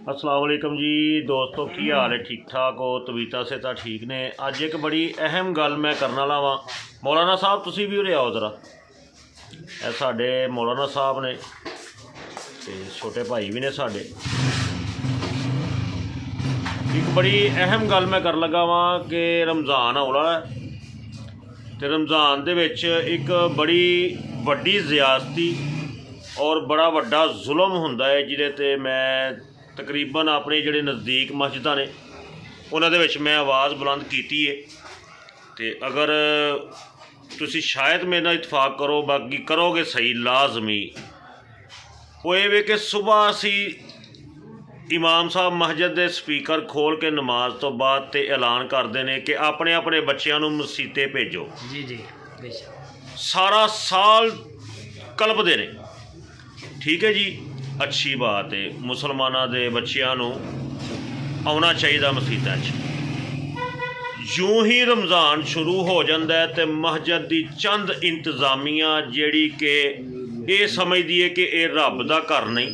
अस्सलाम वालेकुम जी दोस्तों, की हाल है? ठीक ठाक हो? तबीयत से तो ठीक ने। अज एक बड़ी अहम गल मैं करने वाला वा। मौलाना साहब तुसी भी उरे आओ ज़रा। ये साडे मौलाना साहब ने ते छोटे भाई भी ने साडे। एक बड़ी अहम गल मैं कर लगा वा कि रमज़ान आने वाला है ते रमज़ान दे विच एक बड़ी वड्डी ज़ियादती और बड़ा वड्डा जुल्म हुंदा है जिहदे ते मैं तकरीबन अपने जिहड़े नज़दीक मस्जिदां ने उन्हां दे विच मैं आवाज़ बुलंद कीती है। ते अगर तुसी शायद मेरे नाल इतफाक करो, बाकी करोगे सही लाजमी, वो ये वे कि सुबह असी इमाम साहब मस्जिद के स्पीकर खोल के नमाज तो बाद ते ऐलान करते हैं कि अपने अपने बच्चों को मसीते भेजो। जी जी बेशक। सारा साल कलपते ने, ठीक है जी, अच्छी बात है। मुसलमानों के बच्चों को आना चाहिए मसीतां च। यूं ही रमज़ान शुरू हो जाता है तो मस्जिद की चंद इंतजामिया जिहड़ी कि ये समझदी है कि ये रब का घर नहीं।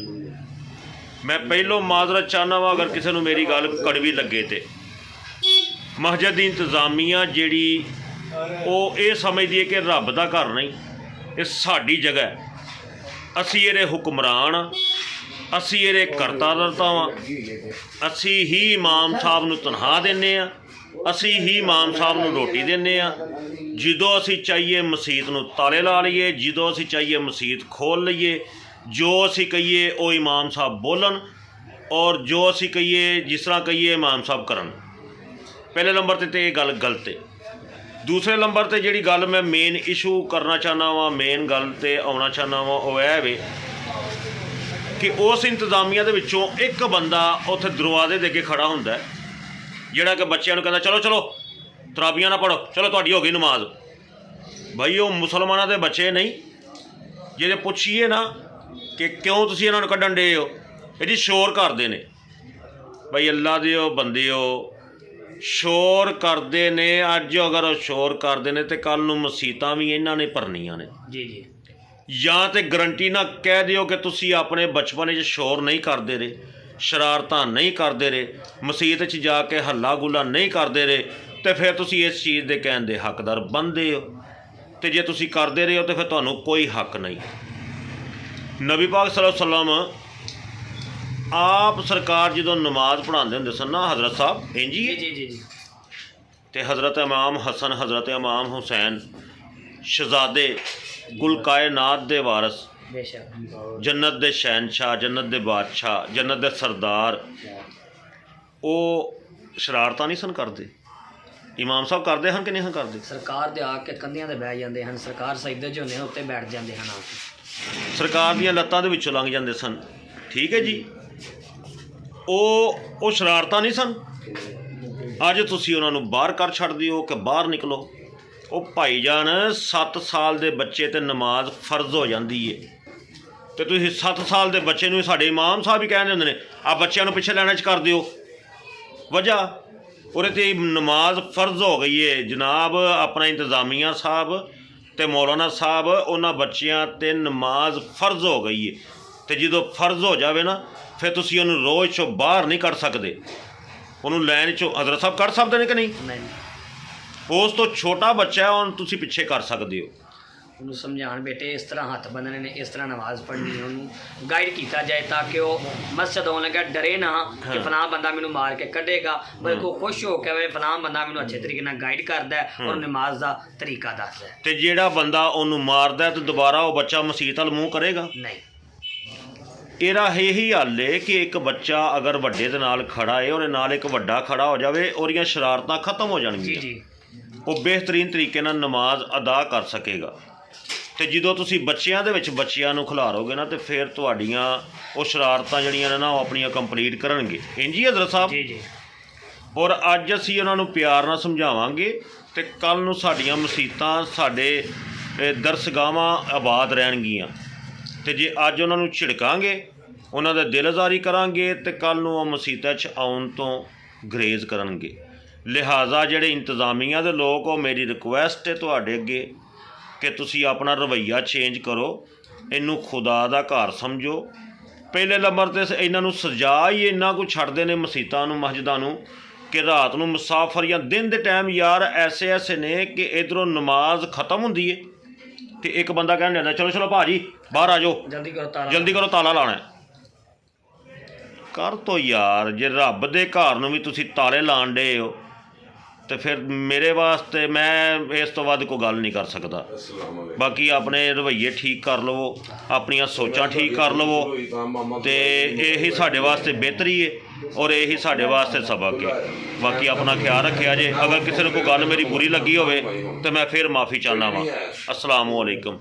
मैं पहलों माजरत चाहना वा अगर किसी को मेरी गल कड़वी लगे तो। मस्जिद की इंतजामिया जिहड़ी वो ये समझदी है कि रब का घर नहीं, ये साडी जगह है। असी ये हुक्मरान, असी ये करता धरता वा, असी ही इमाम साहब नूं तनख्वाह दिंदे आ, असी ही इमाम साहब नूं रोटी दिंदे आ। जदों असी चाहिए मसीत नूं ताले ला लईए, जदों असी चाहिए मसीत खोल लईए, जो असी कहिए वो इमाम साहब बोलन और जो असी कहिए जिस तरह कहिए इमाम साहब करन। पहले नंबर ते ये गल गलत है। दूसरे नंबर ते जिहड़ी गल मैं मेन इशू करना चाहना वा, मेन गल ते आउणा चाहना वा, वो है वे कि उस इंतजामिया दे विचों एक बंदा उत्थे दरवाजे दे अगे खड़ा हुंदा है जिहड़ा कि बच्चों को कहता चलो चलो तराबियां ना पढ़ो, चलो तुहाडी हो गई नमाज। भाई वो मुसलमानों के बच्चे नहीं जे पुछिए ना कि क्यों तुसीं इन्हां नूं कड्ढण डे हो, ये जी शोर करते ने। भाई अल्लाह दे बंदे हो, शोर करते ने। अज अगर शोर करते हैं तो कल नूं मसीतां भी इन्हां ने भरनियां ने। जी जी। या तो गरंटी ना कह दिओ कि तुसी अपने बचपन च शोर नहीं करते रहे, शरारतां नहीं करते रहे, मसीत च जाके हल्ला गुला नहीं करते रहे, तो फिर तुसी इस चीज़ के कहण दे हकदार बनते हो। तो जे तुसी करते रहे हो तो फिर तुहानूं कोई हक नहीं। नबी पाक सल्लल्लाहु अलैहि वसल्लम आप सरकार जो नमाज पढ़ाते होंदे सन ना हज़रत साहब इंज ही जी जी जी। तो हज़रत इमाम हसन, हज़रत इमाम हुसैन शहजादे गुल कायनात दे वारस, बेशक, जन्नत दे शहनशाह, जन्नत दे बादशाह, जन्नत दे सरदार, वो शरारतां नहीं सन करते। इमाम साहब करते हैं कि नहीं करते? सरकार दे आके कंधियां ते बैठ जाते हैं, सरकार सजदे च होंदे उत्ते बैठ जाते हैं आके, सरकार दियां लत्तां दे विचों लंघ जाते सन, ठीक है जी। वो शरारतां नहीं सन। अज तुसीं उन्हां नूं बाहर कर छड्ड दिओ कि बाहर निकलो। वो भाईजान 7 साल के बच्चे ते नमाज फर्ज हो जाती है, तो तुसीं 7 साल के बच्चे नूं साडे इमाम साहब ही कहंदे हुंदे ने आ बच्चों नूं पिछे लैने च कर दिओ। वजह उहदे ते नमाज फर्ज हो गई है। जनाब अपना इंतजामिया साहब ते मौलाना साहब उन्हां बच्चियां ते नमाज फर्ज हो गई है। तो जो फर्ज हो जाए ना फिर तुसीं उहनूं रोज़ चों बाहर नहीं कढ़ सकते। उन्होंने लैन चो हज़रत साहब कढ़ सकते हैं कि नहीं? उस तो छोटा बच्चा है उन्होंने तुसीं पिछे कर सकते हो। उन्होंने समझाण बेटे इस तरह हथ बन्नने ने, इस तरह नमाज पढ़नी है, उन्होंने गाइड किया जाए ताकि वह मस्जिद आने लगा डरे ना कि फलां बंदा मैनू मार के कढ़ेगा, बल्कि वो खुश हो के फलां बंदा मैनू अच्छे तरीके नाल गाइड करता है और नमाज का तरीका दसदा है। तो जिहड़ा बंदा उन्होंने मारदा है तो दोबारा वो बच्चा मसीत वाल मूँह करेगा नहीं। ਇਹਦਾ यही हल है कि एक बच्चा अगर वड्डे दे नाल खड़ा है और नाल एक वड्डा खड़ा हो जाए और शरारतां खत्म हो जाणगियां, वो बेहतरीन तरीके नाल नमाज अदा कर सकेगा। तो जो तुसी बच्चों के बच्चों नूं खिलारोगे ना तो फिर तुहाड़ियां वो शरारतां जिहड़ियां ने ना वो अपनियां कंप्लीट करनगे। इंज ही हज़रत साहब जी जी। और अज असीं उन्हां नूं प्यार नाल समझावांगे तो कल नूं साडीआं मसीतां साडे दरसगाहां आबाद रहणगियां। तो जे अज उन्हां नूं झिड़कांगे, उन्हां दे दिल आज़ारी करांगे तो कल नूं वो मसीतां च आउण तो गुरेज करनगे। लिहाजा जिहड़े इंतजामिया दे लोग हो, मेरी रिक्वेस्ट है तुहाडे अगे कि तुसीं अपना रवैया चेंज करो, इनू खुदा दा घर समझो ਪਹਿਲੇ ਨੰਬਰ 'ਤੇ ਇਹਨਾਂ ਨੂੰ ਸਜ਼ਾ ਹੀ ਇੰਨਾ ਕੁ ਛੱਡਦੇ ਨੇ ਮਸੀਤਾਂ ਨੂੰ, ਮਸਜਿਦਾਂ ਨੂੰ, ਕਿ ਰਾਤ ਨੂੰ ਮੁਸਾਫਰ ਜਾਂ ਦਿਨ ਦੇ ਟਾਈਮ ਯਾਰ ਐਸੇ ਨੇ ਕਿ ਇੱਧਰੋਂ ਨਮਾਜ਼ ਖ਼ਤਮ ਹੁੰਦੀ ਹੈ ਤੇ ਇੱਕ ਬੰਦਾ ਕਹਿਣ ਜਾਂਦਾ ਚਲੋ ਚਲੋ ਭਾਜੀ ਬਾਹਰ ਆ ਜਾਓ, ਜਲਦੀ ਕਰੋ ਤਾਲਾ ਲਾਉਣਾ। ਕਰ ਤੋ ਯਾਰ, ਜੇ ਰੱਬ ਦੇ ਘਰ ਨੂੰ ਵੀ ਤੁਸੀਂ ਤਾਲੇ ਲਾਣ ਡੇ ਹੋ ਤੇ ਫਿਰ ਮੇਰੇ ਵਾਸਤੇ ਮੈਂ ਇਸ ਤੋਂ ਵੱਧ ਕੋਈ ਗੱਲ ਨਹੀਂ ਕਰ ਸਕਦਾ। ਬਾਕੀ ਆਪਣੇ ਰਵੱਈਏ ਠੀਕ ਕਰ ਲਵੋ, ਆਪਣੀਆਂ ਸੋਚਾਂ ਠੀਕ ਕਰ ਲਵੋ ਤੇ ਇਹੀ ਸਾਡੇ ਵਾਸਤੇ ਬਿਹਤਰੀ ਹੈ ਔਰ ਇਹੀ ਸਾਡੇ ਵਾਸਤੇ ਸਬਕ ਹੈ। ਬਾਕੀ ਆਪਣਾ ਖਿਆਲ ਰੱਖਿਆ ਜੇ। ਅਗਰ ਕਿਸੇ ਨੂੰ ਕੋਈ ਗੱਲ ਮੇਰੀ ਬੁਰੀ ਲੱਗੀ ਹੋਵੇ ਤਾਂ ਮੈਂ ਫਿਰ ਮਾफ़ੀ ਚਾਹੁੰਦਾ ਵਾਂ। अस्सलाम वालेकुम।